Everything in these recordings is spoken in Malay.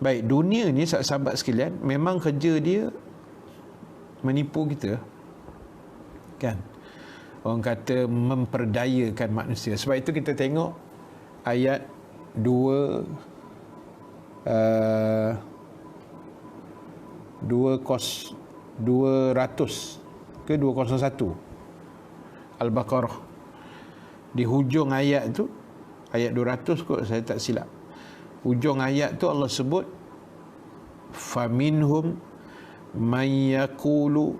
Baik, dunia ni sahabat sekalian, memang kerja dia menipu kita. Kan? Orang kata memperdayakan manusia. Sebab itu kita tengok ayat 200 ke 201 Al-Baqarah. Di hujung ayat tu, ayat 200 kot, saya tak silap. Hujung ayat tu Allah sebut faminhum man yaqulu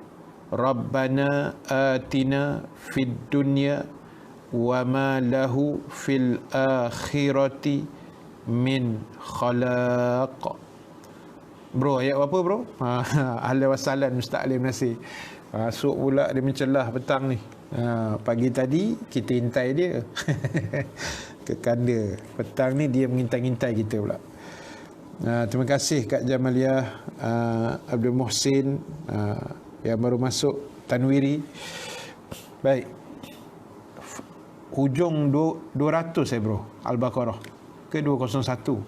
rabbana atina fid dunya wa ma lahu fil akhirati min khalaq. Bro, ayat apa bro? Ahlan wa sahlan Ustaz Alim Nasir. Masuk pula dia mencelah petang ni. Pagi tadi kita intai dia ke kanda. Petang ni dia mengintai-intai kita pula. Terima kasih Kak Jamaliah, Abdul Muhsin yang baru masuk, Tanwiri. Baik. Hujung 200 bro, Al-Baqarah ke 201.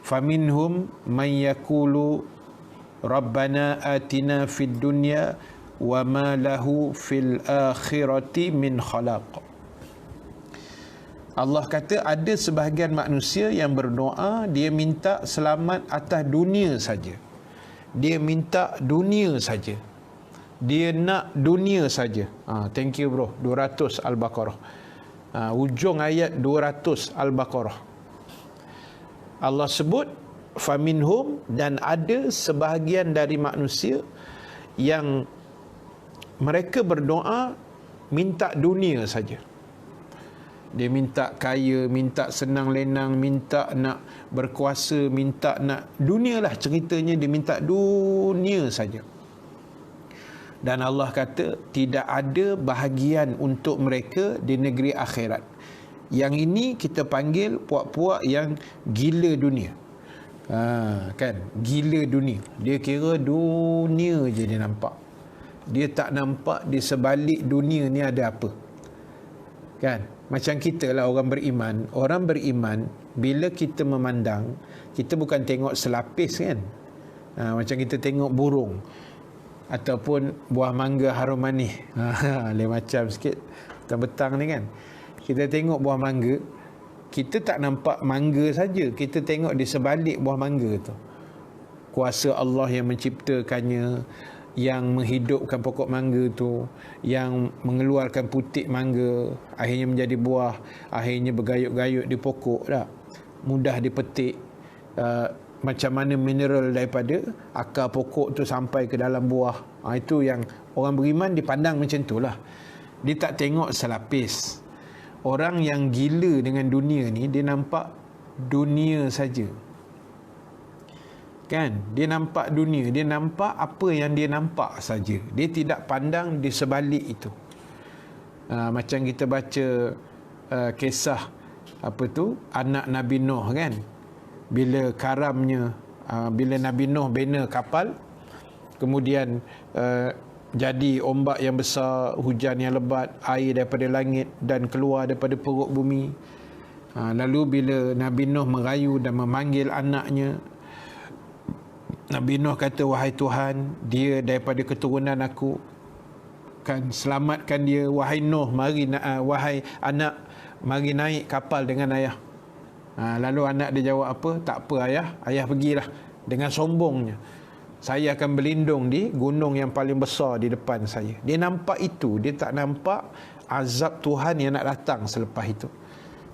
Faminhum man yaqulu rabbana atina fid dunya wa ma lahu fil akhirati min khalaq. Allah kata ada sebahagian manusia yang berdoa, dia minta selamat atas dunia saja. Dia minta dunia saja. Dia nak dunia saja. Thank you bro. 200 Al-Baqarah. Ujung ayat 200 Al-Baqarah. Allah sebut faminhum, dan ada sebahagian dari manusia yang mereka berdoa minta dunia saja. Dia minta kaya, minta senang lenang, minta nak berkuasa, minta nak dunia lah ceritanya, dia minta dunia saja. Dan Allah kata tidak ada bahagian untuk mereka di negeri akhirat. Yang ini kita panggil puak-puak yang gila dunia. Kan, gila dunia. Dia kira dunia je dia nampak. Dia tak nampak di sebalik dunia ni ada apa. Kan? Macam kita lah orang beriman. Orang beriman, bila kita memandang, kita bukan tengok selapis kan. Macam kita tengok burung ataupun buah mangga harum manis. Lain macam sikit petang-petang ni kan. Kita tengok buah mangga, kita tak nampak mangga saja, kita tengok di sebalik buah mangga tu kuasa Allah yang menciptakannya, yang menghidupkan pokok mangga tu, yang mengeluarkan putik mangga, akhirnya menjadi buah, akhirnya bergayut-gayut di pokok tak? Mudah dipetik. Macam mana mineral daripada akar pokok tu sampai ke dalam buah. Itu yang orang beriman dipandang macam tu lah. Dia tak tengok selapis. Orang yang gila dengan dunia ni, dia nampak dunia saja. Kan? Dia nampak dunia, dia nampak apa yang dia nampak saja. Dia tidak pandang di sebalik itu. Macam kita baca kisah apa tu, anak Nabi Nuh kan? Bila karamnya, bila Nabi Nuh bina kapal, kemudian jadi ombak yang besar, hujan yang lebat, air daripada langit dan keluar daripada perut bumi. Lalu bila Nabi Nuh merayu dan memanggil anaknya, Nabi Nuh kata, wahai Tuhan, dia daripada keturunan aku, kan selamatkan dia. Wahai Nuh, wahai anak, mari naik kapal dengan ayah. Lalu anak dia jawab apa? Tak apa ayah, ayah pergilah. Dengan sombongnya, saya akan berlindung di gunung yang paling besar di depan saya. Dia nampak itu, dia tak nampak azab Tuhan yang nak datang selepas itu.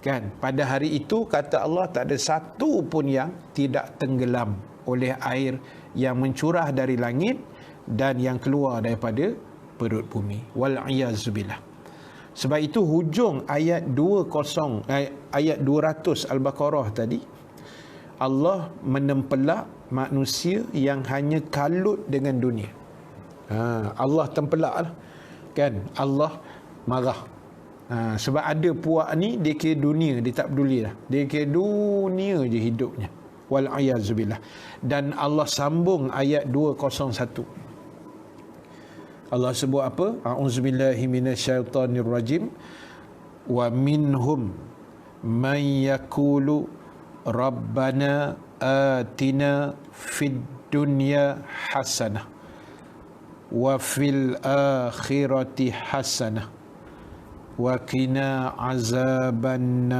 Kan? Pada hari itu, kata Allah, tak ada satu pun yang tidak tenggelam oleh air yang mencurah dari langit dan yang keluar daripada perut bumi. Wal'iyazubillah. Sebab itu hujung ayat 200 Al-Baqarah tadi, Allah menempelak manusia yang hanya kalut dengan dunia. Allah tempelak lah. Kan? Allah marah. Sebab ada puak ni, dia kira dunia, dia tak peduli lah. Dia kira dunia je hidupnya. Wal'iyazubillah. Dan Allah sambung ayat 201. Allah sebut apa? A'udzubillahi minasyaitonirrajim. Wa minhum man yaqulu rabbana atina fid dunya hasanah wa fil akhirati hasanah wa qina azabannar.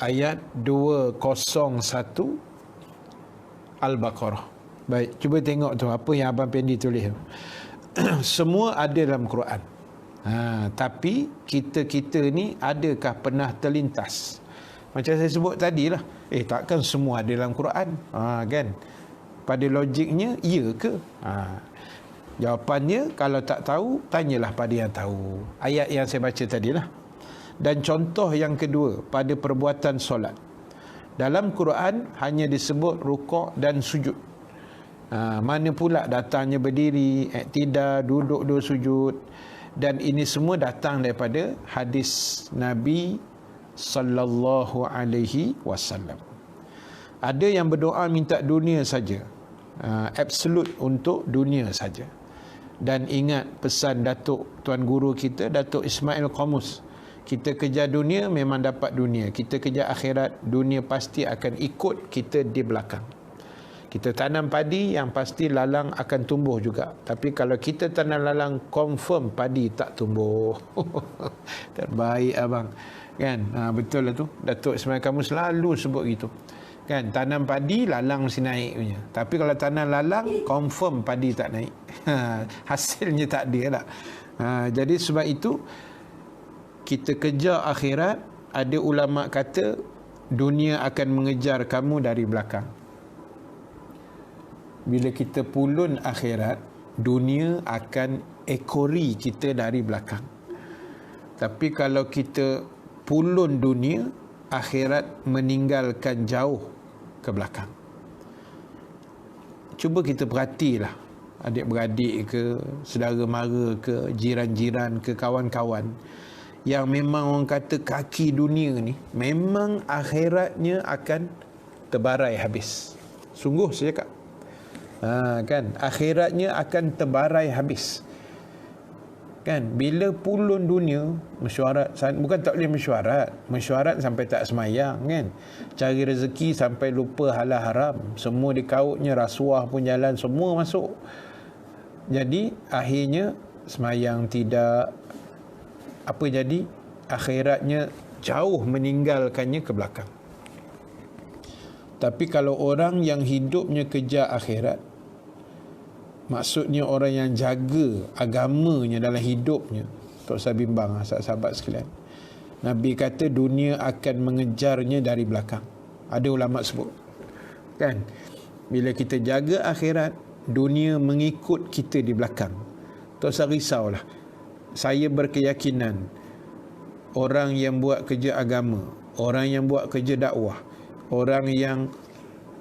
Ayat 201 Al-Baqarah. Baik, cuba tengok tu apa yang Abang Pendi tulis. Semua ada dalam Quran. Tapi kita ni adakah pernah terlintas? Macam saya sebut tadi lah. Takkan semua ada dalam Quran. Kan? Pada logiknya, ya ke? Jawapannya, kalau tak tahu, tanyalah pada yang tahu. Ayat yang saya baca tadilah. Dan contoh yang kedua, pada perbuatan solat. Dalam Quran, hanya disebut rukuk dan sujud. Mana pula datangnya berdiri, iktidal, duduk dua sujud. Dan ini semua datang daripada hadis Nabi sallallahu alaihi wasallam. Ada yang berdoa minta dunia saja. Absolute untuk dunia saja. Dan ingat pesan Datuk Tuan Guru kita, Datuk Ismail Qamus. Kita kejar dunia, memang dapat dunia. Kita kejar akhirat, dunia pasti akan ikut kita di belakang. Kita tanam padi, yang pasti lalang akan tumbuh juga. Tapi kalau kita tanam lalang, confirm padi tak tumbuh. Terbaik abang. Kan? Betul lah tu. Datuk Ismail Qamus selalu sebut gitu. Kan? Tanam padi, lalang mesti naik punya. Tapi kalau tanam lalang, confirm padi tak naik. Hasilnya tak ada lah. Jadi sebab itu, kita kejar akhirat. Ada ulama kata dunia akan mengejar kamu dari belakang. Bila kita pulun akhirat, dunia akan ekori kita dari belakang. Tapi kalau kita pulun dunia, akhirat meninggalkan jauh ke belakang. Cuba kita perhatilah, adik-beradik ke, saudara mara ke, jiran-jiran ke, kawan-kawan yang memang orang kata kaki dunia ni, memang akhiratnya akan terbarai habis. Sungguh saya cakap. Kan? Akhiratnya akan terbarai habis. Kan? Bila pulun dunia, mesyuarat, bukan tak boleh mesyuarat sampai tak semayang, kan? Cari rezeki sampai lupa halal haram. Semua dikautnya, rasuah pun jalan, semua masuk. Jadi, akhirnya semayang tidak. Apa jadi? Akhiratnya jauh meninggalkannya ke belakang. Tapi kalau orang yang hidupnya kejar akhirat, maksudnya orang yang jaga agamanya dalam hidupnya, tak usah bimbang sahabat-sahabat sekalian. Nabi kata dunia akan mengejarnya dari belakang. Ada ulama sebut. Kan? Bila kita jaga akhirat, dunia mengikut kita di belakang. Tak usah risaulah. Saya berkeyakinan orang yang buat kerja agama, orang yang buat kerja dakwah, orang yang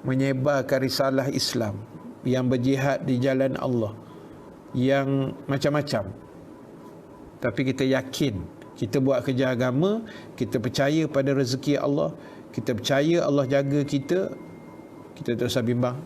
menyebarkan risalah Islam, yang berjihad di jalan Allah, yang macam-macam. Tapi kita yakin, kita buat kerja agama, kita percaya pada rezeki Allah, kita percaya Allah jaga kita tak usah bimbang.